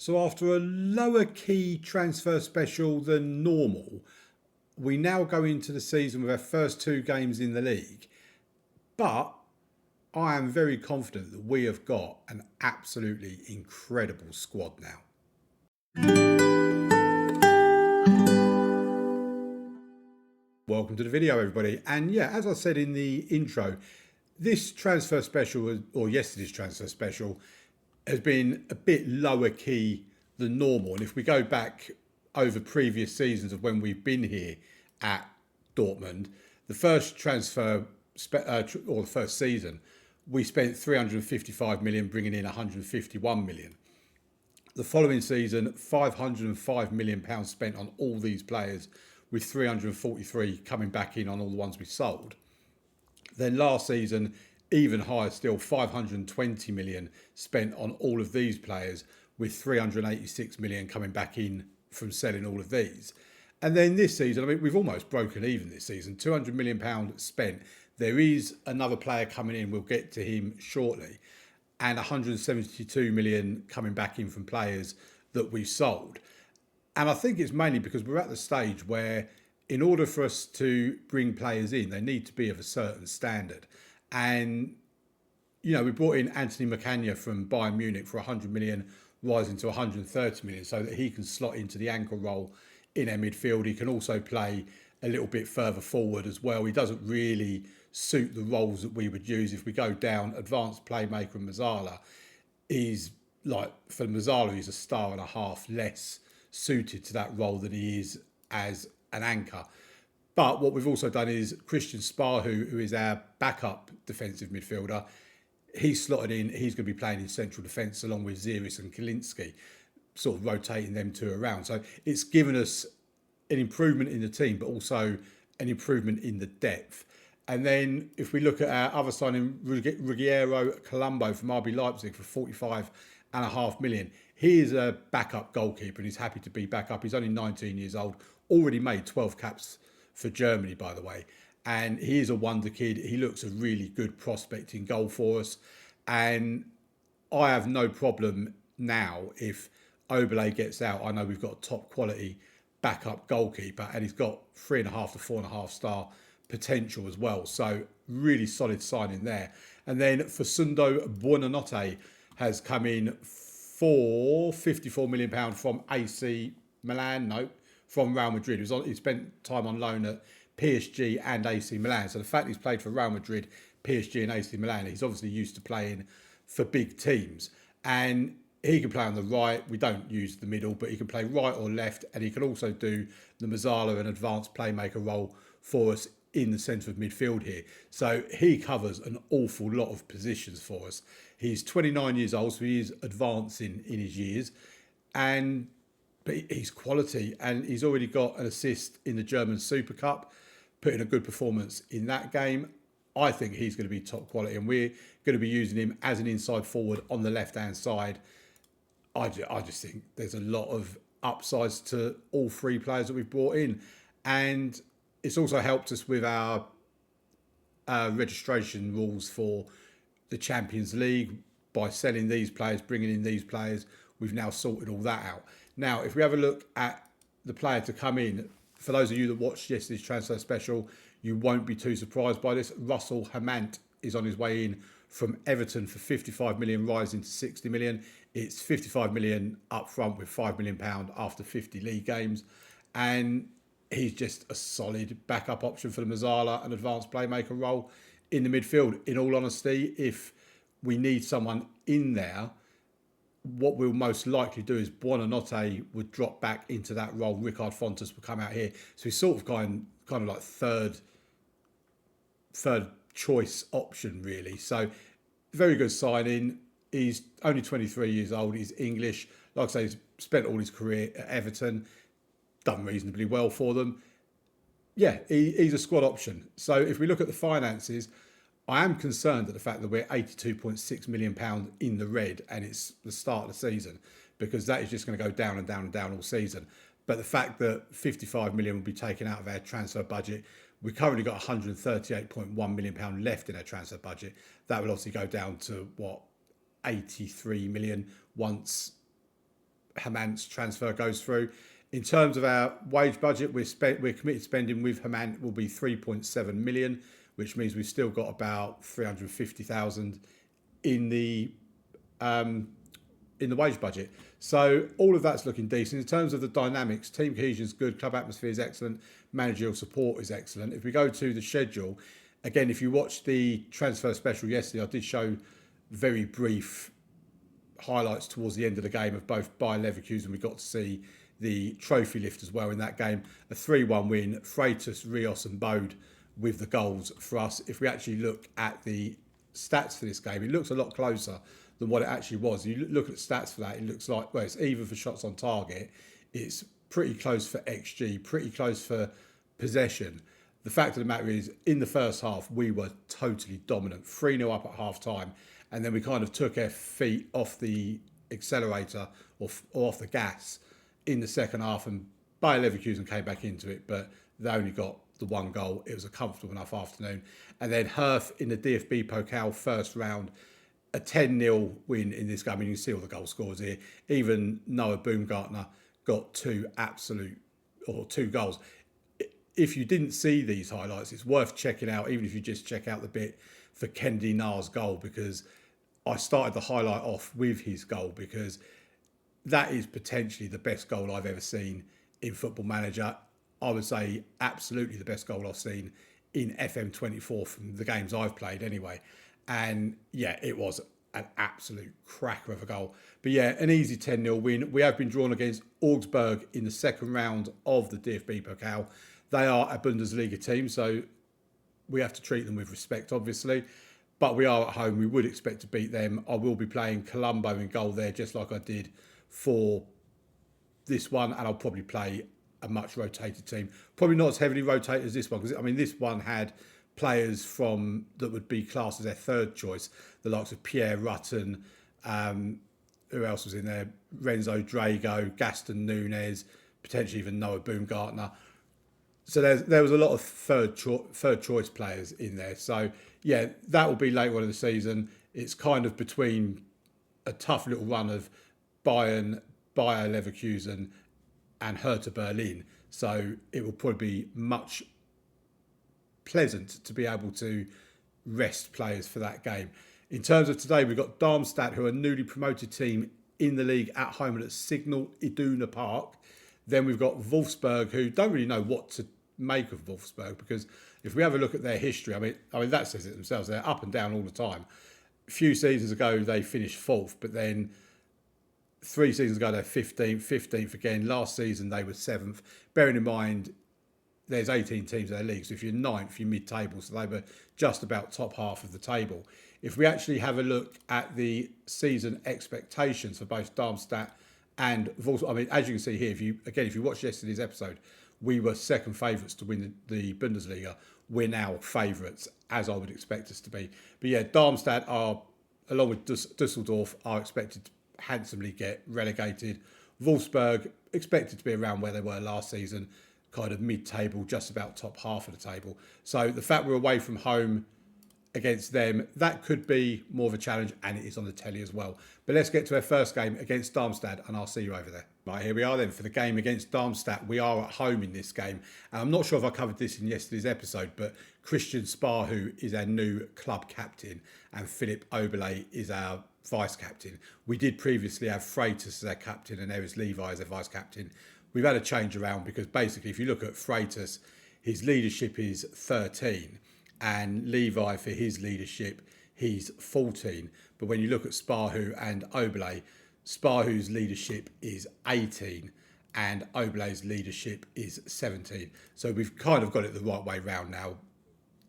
So after a lower key transfer special than normal, we now go into the season with our first 2 games in the league. But I am very confident that we have got an absolutely incredible squad now. Welcome to the video, everybody. And yeah, as I said in the intro, this transfer special, or yesterday's transfer special, has been a bit lower key than normal. And if we go back over previous seasons of when we've been here at Dortmund, the first transfer or the first season, we spent 355 million, bringing in 151 million. The following season, 505 million pounds spent on all these players, with 343 coming back in on all the ones we sold. Then last season, even higher still, 520 million spent on all of these players, with 386 million coming back in from selling all of these. And then this season, I mean, we've almost broken even this season, 200 million pounds spent. There is another player coming in, we'll get to him shortly, and 172 million coming back in from players that we've sold. And I think it's mainly because we're at the stage where in order for us to bring players in, they need to be of a certain standard. And, you know, we brought in Anthony McCagna from Bayern Munich for 100 million, rising to 130 million, so that he can slot into the anchor role in our midfield. He can also play a little bit further forward as well. He doesn't really suit the roles that we would use. If we go down advanced playmaker and Mazzala, he's like, for Mazzala, he's a star and a half less suited to that role than he is as an anchor. But what we've also done is Christian Sparhu, who is our backup defensive midfielder, he's slotted in. He's going to be playing in central defence along with Ziris and Kalinski, sort of rotating them two around. So it's given us an improvement in the team, but also an improvement in the depth. And then if we look at our other signing, Ruggiero Colombo from RB Leipzig for 45.5 million. He is a backup goalkeeper and he's happy to be back up. He's only 19 years old, already made 12 caps for Germany, by the way. And he is a wonder kid. He looks a really good prospect in goal for us. And I have no problem now if Oberle gets out. I know we've got a top quality backup goalkeeper and he's got 3.5 to 4.5 star potential as well. So really solid signing there. And then Facundo Buonanotte has come in for £54 million from AC Milan, no, from Real Madrid. He spent time on loan at PSG and AC Milan. So the fact he's played for Real Madrid, PSG and AC Milan, he's obviously used to playing for big teams. And he can play on the right. We don't use the middle, but he can play right or left. And he can also do the Mazzala and advanced playmaker role for us in the centre of midfield here. So he covers an awful lot of positions for us. He's 29 years old, so he is advancing in his years. But he's quality, and he's already got an assist in the German Super Cup, put in a good performance in that game. I think he's going to be top quality, and we're going to be using him as an inside forward on the left-hand side. I just think there's a lot of upsides to all three players that we've brought in. And it's also helped us with our registration rules for the Champions League by selling these players, bringing in these players. We've now sorted all that out. Now, if we have a look at the player to come in, for those of you that watched yesterday's transfer special, you won't be too surprised by this. Russell Hamant is on his way in from Everton for 55 million, rising to 60 million. It's 55 million up front with £5 million after 50 league games. And he's just a solid backup option for the Mazzala and advanced playmaker role in the midfield. In all honesty, if we need someone in there, what we'll most likely do is Buonanotte would drop back into that role. Ricard Fontes will come out here. So he's sort of kind of like third choice option, really. So very good signing. He's only 23 years old. He's English. Like I say, he's spent all his career at Everton, done reasonably well for them. Yeah, he's a squad option. So if we look at the finances, I am concerned at the fact that we're £82.6 million in the red and it's the start of the season, because that is just going to go down and down and down all season. But the fact that 55 million will be taken out of our transfer budget, we've currently got £138.1 million left in our transfer budget. That will obviously go down to, 83 million once Hamant's transfer goes through. In terms of our wage budget, we're committed spending with Hamant will be 3.7 million, which means we've still got about 350,000 in the wage budget. So all of that's looking decent. In terms of the dynamics, team cohesion is good, club atmosphere is excellent, managerial support is excellent. If we go to the schedule, again, if you watched the transfer special yesterday, I did show very brief highlights towards the end of the game of both Bayer Leverkusen. We got to see the trophy lift as well in that game. A 3-1 win, Freitas, Rios and Bode with the goals for us. If we actually look at the stats for this game, it looks a lot closer than what it actually was. You look at stats for that, it looks like, well, it's even for shots on target. It's pretty close for XG, pretty close for possession. The fact of the matter is, in the first half, we were totally dominant. 3-0 up at half time. And then we kind of took our feet off the accelerator or off the gas in the second half. And Bayer Leverkusen came back into it, but they only got the one goal. It was a comfortable enough afternoon. And then Herth in the DFB Pokal first round, a 10-0 win in this game. I mean, you can see all the goal scores here. Even Noah Baumgartner got two goals. If you didn't see these highlights, it's worth checking out, even if you just check out the bit for Kennedy Na's goal, because I started the highlight off with his goal, because that is potentially the best goal I've ever seen in Football Manager. I would say absolutely the best goal I've seen in FM24 from the games I've played anyway. And yeah, it was an absolute cracker of a goal. But yeah, an easy 10-0 win. We have been drawn against Augsburg in the second round of the DFB Pokal. They are a Bundesliga team, so we have to treat them with respect, obviously. But we are at home. We would expect to beat them. I will be playing Colombo in goal there, just like I did for this one. And I'll probably play a much rotated team. Probably not as heavily rotated as this one, because, I mean, this one had players from that would be classed as their third choice, the likes of Pierre Rutten, who else was in there? Renzo Drago, Gaston Nunez, potentially even Noah Baumgartner. So there was a lot of third choice players in there. So yeah, that will be later on in the season. It's kind of between a tough little run of Bayern, Bayer Leverkusen and Hertha Berlin. So it will probably be much pleasant to be able to rest players for that game. In terms of today, we've got Darmstadt, who are a newly promoted team in the league at home at Signal Iduna Park. Then we've got Wolfsburg, who don't really know what to make of Wolfsburg, because if we have a look at their history, I mean that says it themselves. They're up and down all the time. A few seasons ago, they finished 4th, but then 3 seasons ago, they're 15th again. Last season, they were 7th. Bearing in mind, there's 18 teams in their league, so if you're 9th, you're mid-table, so they were just about top half of the table. If we actually have a look at the season expectations for both Darmstadt and Wolfsburg, I mean, as you can see here, if you watched yesterday's episode, we were second favourites to win the Bundesliga. We're now favourites, as I would expect us to be. But yeah, Darmstadt are, along with Dusseldorf, are expected to handsomely get relegated. Wolfsburg expected to be around where they were last season, kind of mid-table, just about top half of the table. So the fact we're away from home against them, that could be more of a challenge, and it is on the telly as well. But let's get to our first game against Darmstadt, and I'll see you over there. Right, here we are then for the game against Darmstadt. We are at home in this game. And I'm not sure if I covered this in yesterday's episode, but Christian Sparhu is our new club captain, and Philip Oberle is our vice captain. We did previously have Freitas as our captain, and there is Levi as our vice captain. We've had a change around, because basically, if you look at Freitas, his leadership is 13. And Levi, for his leadership, he's 14. But when you look at Sparhu and Oberle, Sparhu's leadership is 18 and Oberle's leadership is 17. So we've kind of got it the right way round now.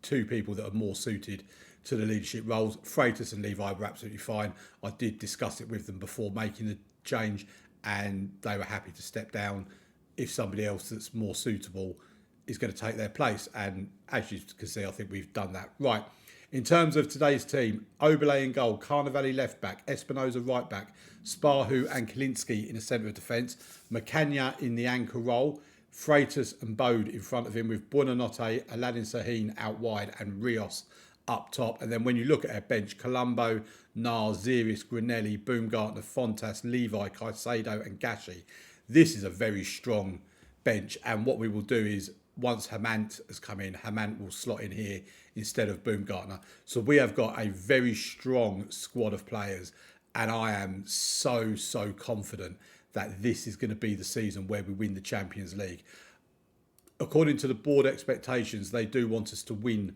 2 people that are more suited to the leadership roles. Freitas and Levi were absolutely fine. I did discuss it with them before making the change, and they were happy to step down if somebody else that's more suitable is going to take their place. And as you can see, I think we've done that. Right. In terms of today's team, Oberle in goal, Carnevale left back, Espinoza right back, Sparhu and Kalinski in the centre of defence, Macagna in the anchor role, Freitas and Bode in front of him, with Buonanotte, Aladdin Sahin out wide and Rios up top. And then when you look at our bench, Colombo, Nars, Ziris, Granelli, Baumgartner, Fontas, Levi, Caicedo and Gashi. This is a very strong bench. And what we will do is, once Hamant has come in, Hamant will slot in here instead of Baumgartner. So we have got a very strong squad of players. And I am so confident that this is going to be the season where we win the Champions League. According to the board expectations, they do want us to win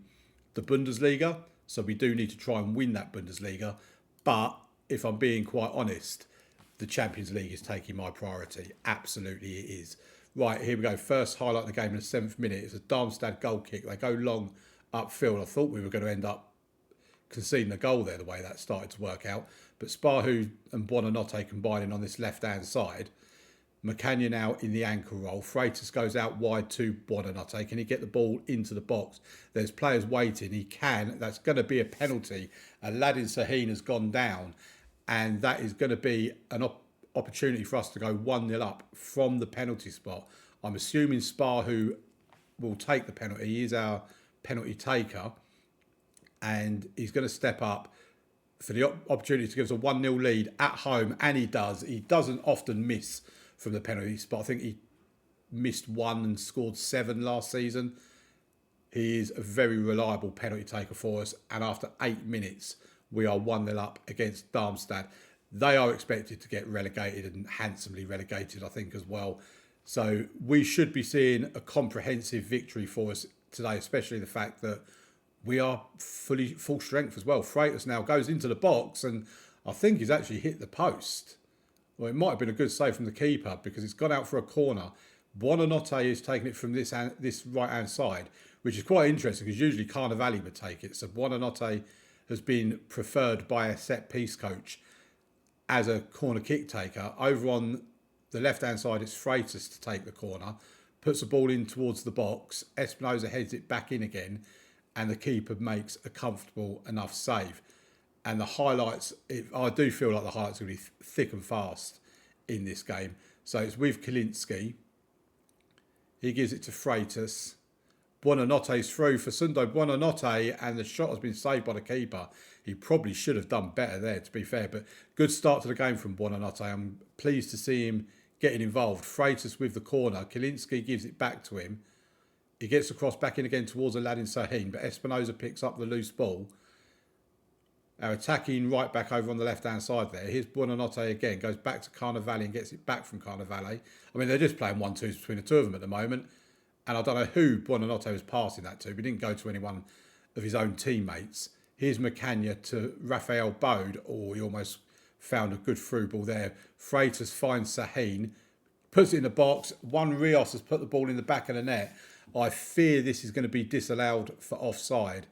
the Bundesliga. So we do need to try and win that Bundesliga. But if I'm being quite honest, the Champions League is taking my priority. Absolutely it is. Right, here we go. First highlight of the game in the 7th minute. It's a Darmstadt goal kick. They go long upfield. I thought we were going to end up conceding a goal there, the way that started to work out. But Sparhu and Buonanotte combining on this left-hand side. Macania now in the ankle roll. Freitas goes out wide to Buonanotte. Can he get the ball into the box? There's players waiting. He can. That's going to be a penalty. Aladdin Sahin has gone down. And that is going to be an opportunity for us to go 1-0 up from the penalty spot. I'm assuming Sparhu will take the penalty. He is our penalty taker. And he's going to step up for the opportunity to give us a 1-0 lead at home. And he does. He doesn't often miss from the penalty spot. I think he missed 1 and scored 7 last season. He is a very reliable penalty taker for us. And after 8 minutes, we are 1-0 up against Darmstadt. They are expected to get relegated and handsomely relegated, I think, as well. So we should be seeing a comprehensive victory for us today, especially the fact that we are full strength as well. Freitas now goes into the box and I think he's actually hit the post. Well, it might have been a good save from the keeper because it's gone out for a corner. Buonanotte is taking it from this right-hand side, which is quite interesting because usually Carnevali would take it. So Buonanotte has been preferred by a set-piece coach as a corner kick taker. Over on the left-hand side, it's Freitas to take the corner, puts the ball in towards the box. Espinosa heads it back in again, and the keeper makes a comfortable enough save. And the highlights, I do feel like the highlights are going to be thick and fast in this game. So it's with Kalinski. He gives it to Freitas. Buonanotte's through for Sundo Buonanotte, and the shot has been saved by the keeper. He probably should have done better there, to be fair. But good start to the game from Buonanotte. I'm pleased to see him getting involved. Freitas with the corner. Kalinski gives it back to him. He gets across back in again towards Aladdin Sahin, but Espinosa picks up the loose ball. Our attacking right back over on the left-hand side there. Here's Buonanotte again. Goes back to Carnevali and gets it back from Carnevali. I mean, they're just playing 1-2s between the two of them at the moment. And I don't know who Buonanotte was passing that to. But he didn't go to anyone of his own teammates. Here's Macania to Raphael Bode. Oh, he almost found a good through ball there. Freitas finds Sahin. Puts it in the box. Juan Rios has put the ball in the back of the net. I fear this is going to be disallowed for offside.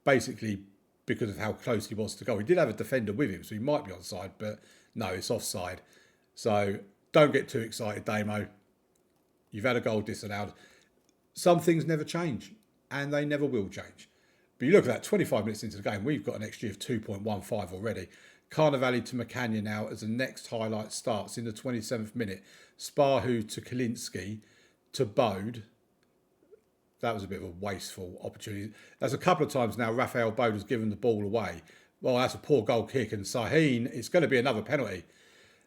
Basically, because of how close he was to goal. He did have a defender with him, so he might be onside, but no, it's offside. So don't get too excited, Damo. You've had a goal disallowed. Some things never change, and they never will change. But you look at that, 25 minutes into the game, we've got an XG of 2.15 already. Carnevali to Macania now as the next highlight starts in the 27th minute. Sparhu to Kalinski to Bode. That was a bit of a wasteful opportunity. There's a couple of times now Raphael Bode has given the ball away. Well, that's a poor goal kick. And Sahin, it's going to be another penalty.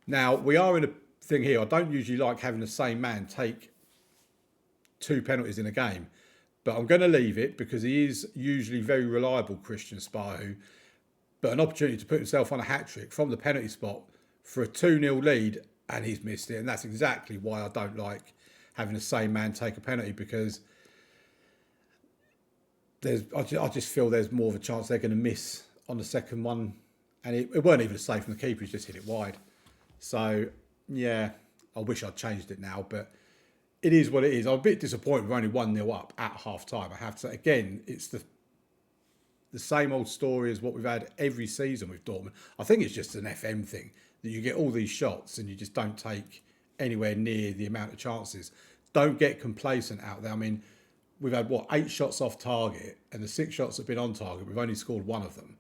Now, we are in a thing here. I don't usually like having the same man take 2 penalties in a game. But I'm going to leave it because he is usually very reliable, Christian Sparhu. But an opportunity to put himself on a hat-trick from the penalty spot for a 2-0 lead, and he's missed it. And that's exactly why I don't like having the same man take a penalty, because I just feel there's more of a chance they're going to miss on the second one. And it weren't even a save from the keeper, he's just hit it wide. So, yeah, I wish I'd changed it now, but it is what it is. I'm a bit disappointed we're only 1-0 up at half-time. I have to say, again, it's the same old story as what we've had every season with Dortmund. I think it's just an FM thing, that you get all these shots and you just don't take anywhere near the amount of chances. Don't get complacent out there. I mean, we've had, 8 shots off target, and the 6 shots that have been on target, we've only scored 1 of them.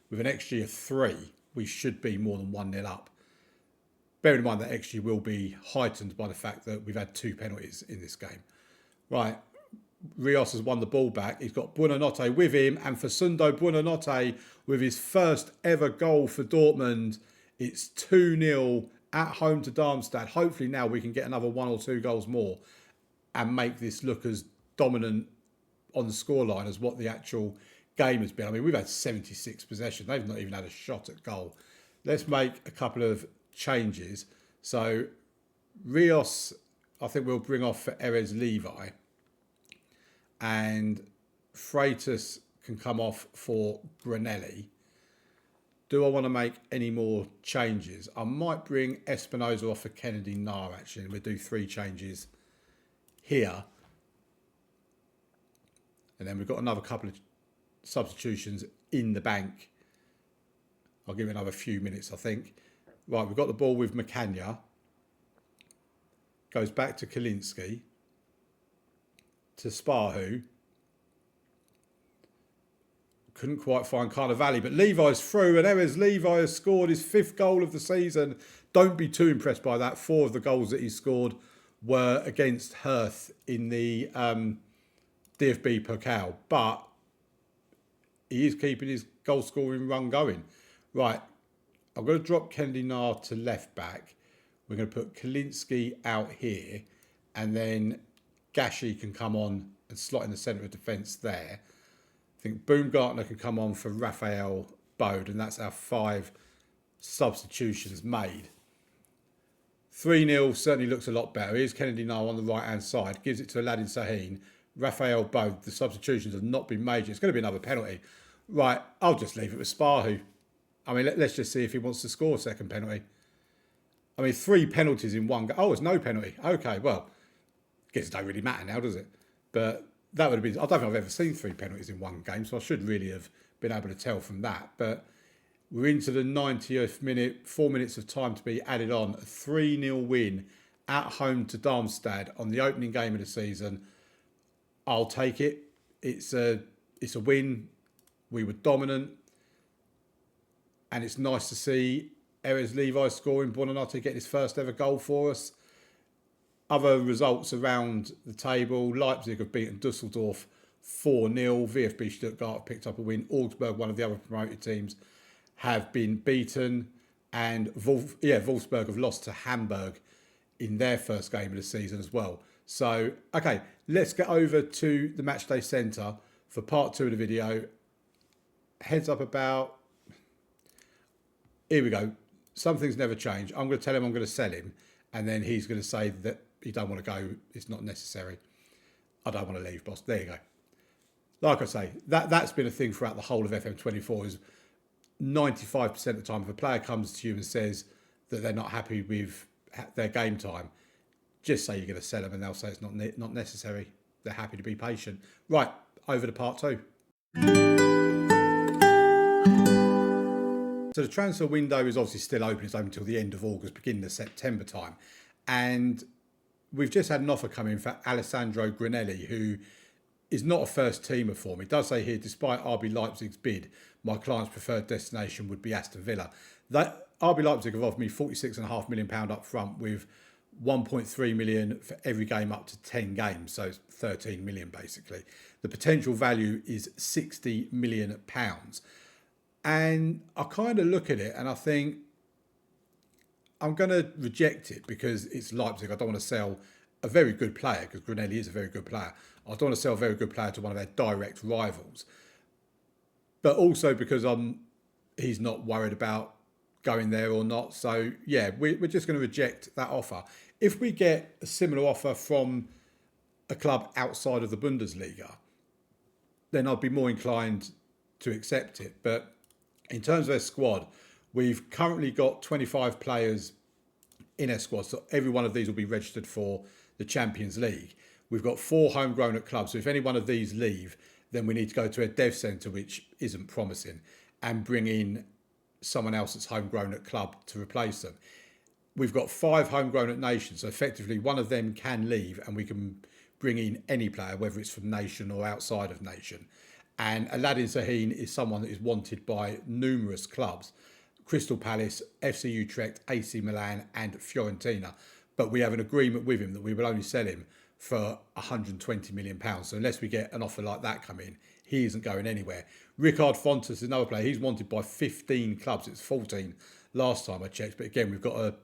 With an XG of 3, we should be more than 1-0 up. Bearing in mind that XG will be heightened by the fact that we've had 2 penalties in this game. Right, Rios has won the ball back. He's got Buonanotte with him, and Facundo Buonanotte with his first ever goal for Dortmund. It's 2-0 at home to Darmstadt. Hopefully now we can get another 1 or 2 goals more and make this look as dominant on the scoreline as what the actual game has been. I mean, we've had 76 possession. They've not even had a shot at goal. Let's make a couple of changes. So Rios, I think we'll bring off for Erez Levi. And Freitas can come off for Granelli. Do I want to make any more changes? I might bring Espinosa off for Kennedy Nar, actually. And we'll do 3 changes here. And then we've got another couple of substitutions in the bank. I'll give it another few minutes, I think. Right, we've got the ball with Macania. Goes back to Kalinski. To Spahu. Couldn't quite find Carnevali, but Levi's through, and Erez Levi has scored his 5th goal of the season. Don't be too impressed by that. 4 of the goals that he scored were against Herth in the DFB Pokal, but he is keeping his goal scoring run going. Right, I'm going to drop Kennedy Nar to left back. We're going to put Kalinski out here, and then Gashi can come on and slot in the centre of defence there. I think Baumgartner can come on for Raphael Bode, and that's our 5 substitutions made. 3-0 certainly looks a lot better. Here's Kennedy Nar on the right-hand side. Gives it to Aladdin Sahin. Raphael Bode. The substitutions have not been major. It's going to be another penalty. Right, I'll just leave it with Spahu. I mean, let's just see if he wants to score a second penalty. I mean, 3 penalties in one go. Oh, it's no penalty. Okay, well, I guess it don't really matter now, does it? But that would have been... I don't think I've ever seen 3 penalties in one game, so I should really have been able to tell from that. But we're into the 90th minute, 4 minutes of time to be added on. A 3-0 win at home to Darmstadt on the opening game of the season. I'll take it. It's a win. We were dominant. And it's nice to see Erez Levi scoring. Buonanotte getting his first ever goal for us. Other results around the table. Leipzig have beaten Dusseldorf 4-0. VfB Stuttgart have picked up a win. Augsburg, one of the other promoted teams, have been beaten. And Wolfsburg have lost to Hamburg in their first game of the season as well. So, okay, let's get over to the Matchday Centre for part 2 of the video. Heads up about... Here we go. Some things never change. I'm going to tell him I'm going to sell him. And then he's going to say that he don't want to go. It's not necessary. I don't want to leave, boss. There you go. Like I say, that's been a thing throughout the whole of FM24 is 95% of the time if a player comes to you and says that they're not happy with their game time, just say you're going to sell them and they'll say it's not necessary. They're happy to be patient. Right, over to part 2. So the transfer window is obviously still open. It's open until the end of August, beginning of September time. And we've just had an offer come in for Alessandro Granelli, who is not a first teamer for me. It does say here, despite RB Leipzig's bid, my client's preferred destination would be Aston Villa. That RB Leipzig have offered me £46.5 million up front with 1.3 million for every game up to 10 games. So it's 13 million basically. The potential value is £60 million. And I kind of look at it and I think I'm going to reject it because it's Leipzig. I don't want to sell a very good player because Granelli is a very good player. I don't want to sell a very good player to one of their direct rivals. But also because he's not worried about going there or not. So, yeah, we're just going to reject that offer. If we get a similar offer from a club outside of the Bundesliga, then I'd be more inclined to accept it. But in terms of their squad, we've currently got 25 players in our squad. So every one of these will be registered for the Champions League. We've got 4 homegrown at clubs. So if any one of these leave, then we need to go to a dev centre, which isn't promising, and bring in someone else that's homegrown at club to replace them. We've got 5 homegrown at nation. So effectively one of them can leave and we can bring in any player, whether it's from nation or outside of nation. And Aladdin Sahin is someone that is wanted by numerous clubs. Crystal Palace, FC Utrecht, AC Milan and Fiorentina. But we have an agreement with him that we will only sell him for £120 million. So unless we get an offer like that come in, he isn't going anywhere. Ricard Fontes is another player. He's wanted by 15 clubs. It's 14 last time I checked. But again, we've got a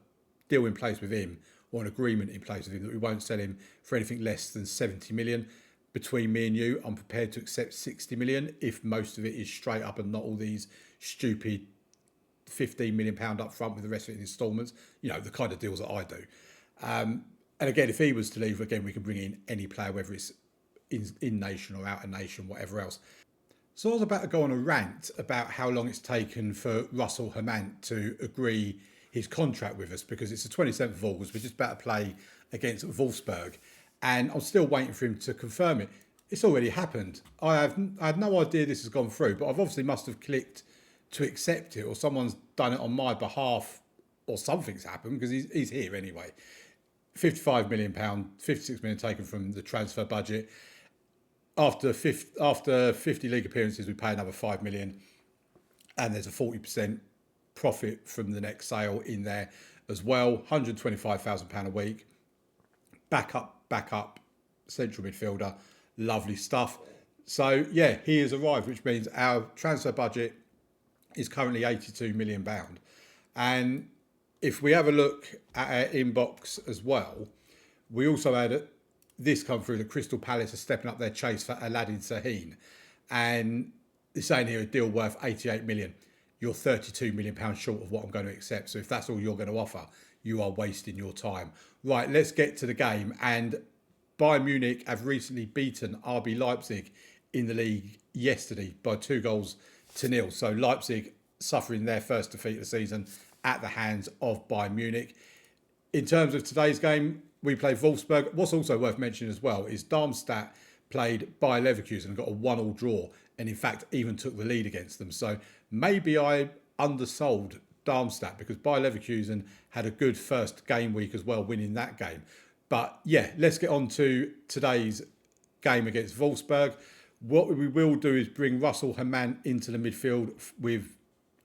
deal in place with him, or an agreement in place with him, that we won't sell him for anything less than 70 million. Between me and you, I'm prepared to accept 60 million if most of it is straight up and not all these stupid £15 million up front with the rest of it in instalments. You know, the kind of deals that I do. And again, if he was to leave, again, we can bring in any player, whether it's in nation or out of nation, whatever else. So I was about to go on a rant about how long it's taken for Russell Hermant to agree his contract with us, because it's the 27th of August. We're just about to play against Wolfsburg, and I'm still waiting for him to confirm it. It's already happened. I had no idea this has gone through, but I've obviously must have clicked to accept it, or someone's done it on my behalf, or something's happened, because he's here anyway. £55 million, £56 million taken from the transfer budget. After 50 league appearances, we pay another £5 million, and there's a 40% profit from the next sale in there as well. £125,000 a week. Back up, central midfielder. Lovely stuff. So yeah, he has arrived, which means our transfer budget is currently £82 million. And if we have a look at our inbox as well, we also had this come through that Crystal Palace are stepping up their chase for Aladdin Sahin. And they're saying here a deal worth 88 million. You're £32 million short of what I'm going to accept. So if that's all you're going to offer, you are wasting your time. Right, let's get to the game. And Bayern Munich have recently beaten RB Leipzig in the league yesterday by 2-0. So Leipzig suffering their first defeat of the season at the hands of Bayern Munich. In terms of today's game, we play Wolfsburg. What's also worth mentioning as well is Darmstadt played Bayer Leverkusen and got a 1-1 draw, and in fact even took the lead against them. So maybe I undersold Darmstadt, because Bayer Leverkusen had a good first game week as well, winning that game. But yeah, let's get on to today's game against Wolfsburg. What we will do is bring Russell Hermant into the midfield with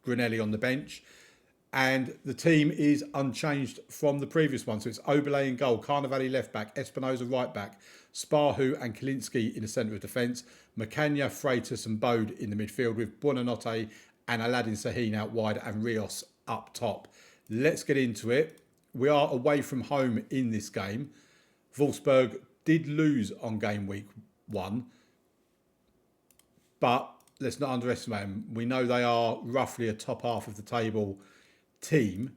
Granelli on the bench. And the team is unchanged from the previous one. So it's Oberle in goal, Carnevale left back, Espinosa right back, Sparhu and Kalinski in the centre of defence, Macania, Freitas and Bode in the midfield, with Buonanotte and Aladdin Sahin out wide and Rios up top. Let's get into it. We are away from home in this game. Wolfsburg did lose on game week 1, but let's not underestimate them. We know they are roughly a top half of the table team.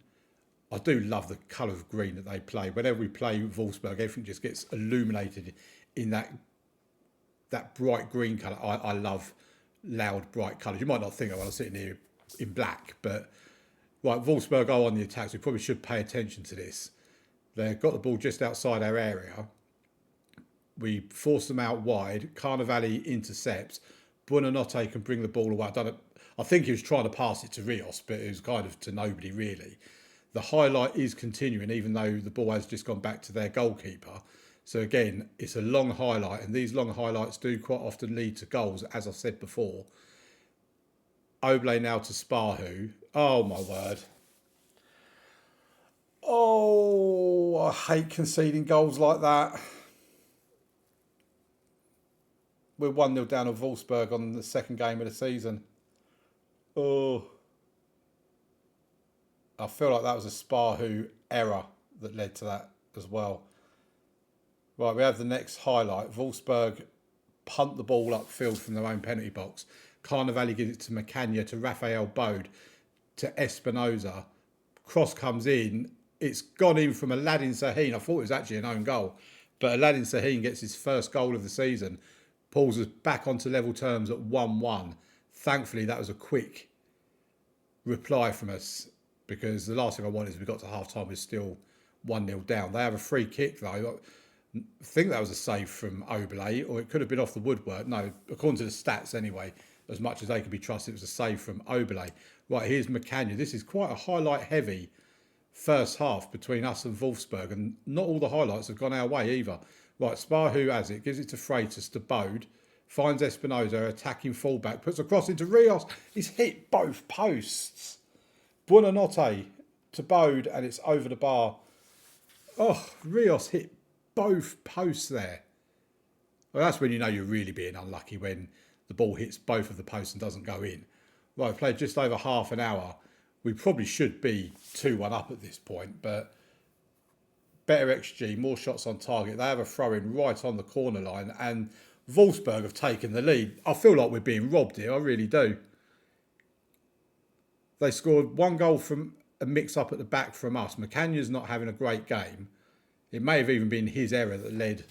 I do love the colour of green that they play. Whenever we play Wolfsburg, everything just gets illuminated in that bright green colour. I love loud, bright colours. You might not think I'm sitting here in black, but right, Wolfsburg are on the attack, so we probably should pay attention to this. They've got the ball just outside our area. We force them out wide. Carnevale intercepts. Buonanotte can bring the ball away. I think he was trying to pass it to Rios, but it was kind of to nobody really. The highlight is continuing, even though the ball has just gone back to their goalkeeper. So again, it's a long highlight, and these long highlights do quite often lead to goals, as I said before. Oblé now to Sparhu. Oh my word. Oh, I hate conceding goals like that. We're 1-0 down on Wolfsburg on the second game of the season. Oh, I feel like that was a Sparhu error that led to that as well. Right, we have the next highlight. Wolfsburg punt the ball upfield from their own penalty box. Carnevale gives it to Macania, to Raphael Bode, to Espinosa. Cross comes in. It's gone in from Aladdin Sahin. I thought it was actually an own goal, but Aladdin Sahin gets his first goal of the season, pulls us back onto level terms at 1-1. Thankfully, that was a quick reply from us, because the last thing I wanted is we got to half-time, we're still 1-0 down. They have a free kick, though. I think that was a save from Oberle, or it could have been off the woodwork. No, according to the stats anyway, as much as they can be trusted, it was a save from Oberle. Right, here's Macania. This is quite a highlight-heavy first half between us and Wolfsburg, and not all the highlights have gone our way either. Right, Sparhu has it, gives it to Freitas, to Bode, finds Espinosa, attacking fullback, puts a cross into Rios. He's hit both posts. Buonanotte to Bode, and it's over the bar. Oh, Rios hit both posts there. Well, that's when you know you're really being unlucky, when the ball hits both of the posts and doesn't go in. Right, we've played just over half an hour. We probably should be 2-1 up at this point, but better XG, more shots on target. They have a throw-in right on the corner line, and Wolfsburg have taken the lead. I feel like we're being robbed here, I really do. They scored 1 goal from a mix-up at the back from us. McCanya's not having a great game. It may have even been his error that led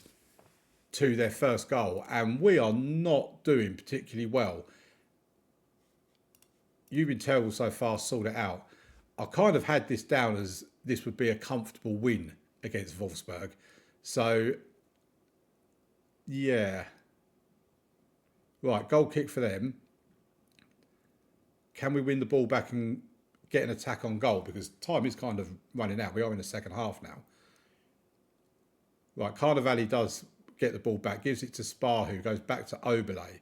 to their first goal, and we are not doing particularly well. You've been terrible so far, sort it out. I kind of had this down as this would be a comfortable win against Wolfsburg. So, yeah. Right, goal kick for them. Can we win the ball back and get an attack on goal? Because time is kind of running out. We are in the second half now. Right, Carnevale does get the ball back, gives it to Spar, who goes back to Oberle.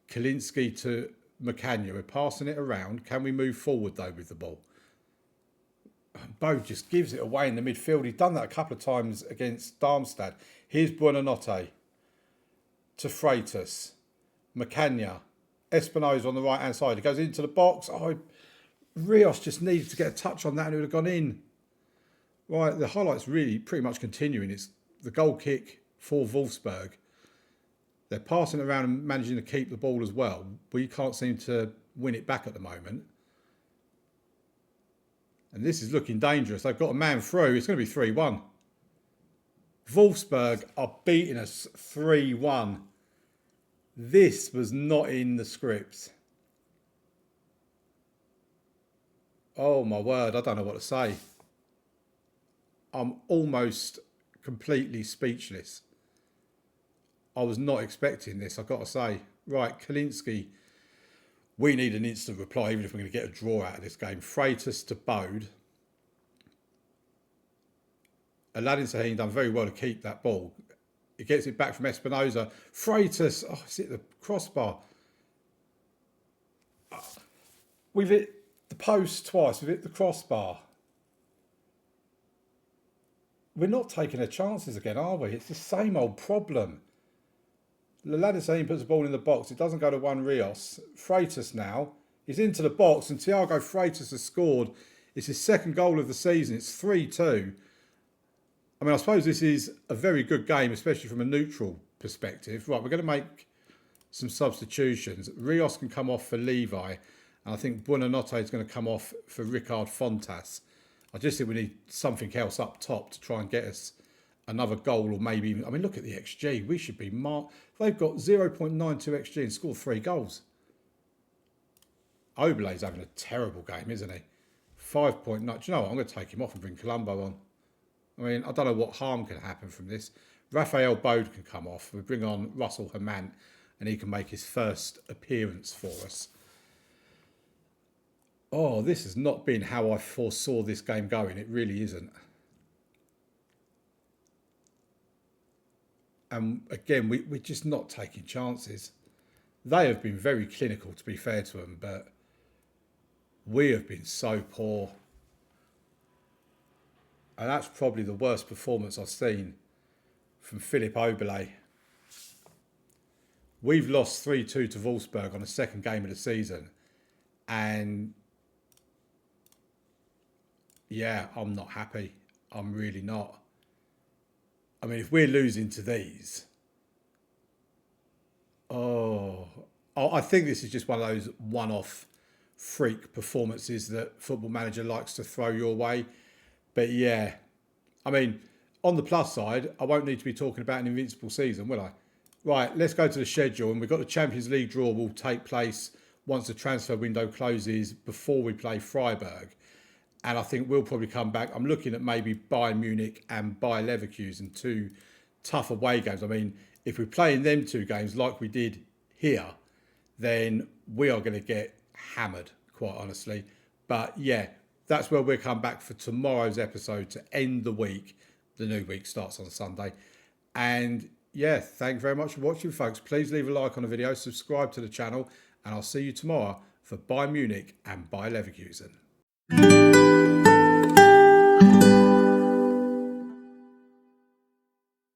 Kalinski to McCanya. We're passing it around. Can we move forward, though, with the ball? Bo just gives it away in the midfield. He's done that a couple of times against Darmstadt. Here's Buonanotte to Freitas. McCanya. Espinosa on the right-hand side. He goes into the box. Oh, Rios just needed to get a touch on that and it would have gone in. Right, the highlight's really pretty much continuing. It's the goal kick for Wolfsburg. They're passing it around and managing to keep the ball as well. We can't seem to win it back at the moment. And this is looking dangerous. They've got a man through. It's going to be 3-1. Wolfsburg are beating us 3-1. This was not in the script. Oh my word, I don't know what to say. I'm almost completely speechless. I was not expecting this, I've got to say. Right, Kalinski. We need an instant reply, even if we're going to get a draw out of this game. Freitas to Bode. Aladdin Saheen done very well to keep that ball. He gets it back from Espinosa. Freitas. Oh, it's hit the crossbar. We've hit the post twice. We've hit the crossbar. We're not taking our chances again, are we? It's the same old problem. Aladdin Saheen puts the ball in the box. It doesn't go to Juan Rios. Freitas now. He's into the box, and Thiago Freitas has scored. It's his second goal of the season. It's 3-2. I mean, I suppose this is a very good game, especially from a neutral perspective. Right, we're going to make some substitutions. Rios can come off for Levi, and I think Buonanotte is going to come off for Ricard Fontas. I just think we need something else up top to try and get us another goal, or maybe even... I mean, look at the XG. We should be marked. They've got 0.92 XG and scored 3 goals. Oberle's having a terrible game, isn't he? 5.9. Do you know what? I'm going to take him off and bring Colombo on. I mean, I don't know what harm can happen from this. Raphael Bode can come off. We bring on Russell Herman, and he can make his first appearance for us. Oh, this has not been how I foresaw this game going. It really isn't. And again, we're just not taking chances. They have been very clinical, to be fair to them, but we have been so poor. And that's probably the worst performance I've seen from Philip Oberle. We've lost 3-2 to Wolfsburg on the second game of the season. And yeah, I'm not happy. I'm really not. I mean, if we're losing to these... I think this is just one of those one-off freak performances that Football Manager likes to throw your way. But yeah, I mean, on the plus side, I won't need to be talking about an invincible season, will I? Right, let's go to the schedule. And we've got the Champions League draw will take place once the transfer window closes before we play Freiburg. And I think we'll probably come back. I'm looking at maybe Bayern Munich and Bayer Leverkusen, 2 tough away games. I mean, if we play in them 2 games like we did here, then we are going to get hammered, quite honestly. But yeah, that's where we'll come back for tomorrow's episode to end the week. The new week starts on Sunday. And yeah, thank you very much for watching, folks. Please leave a like on the video, subscribe to the channel, and I'll see you tomorrow for Bayern Munich and Bayer Leverkusen.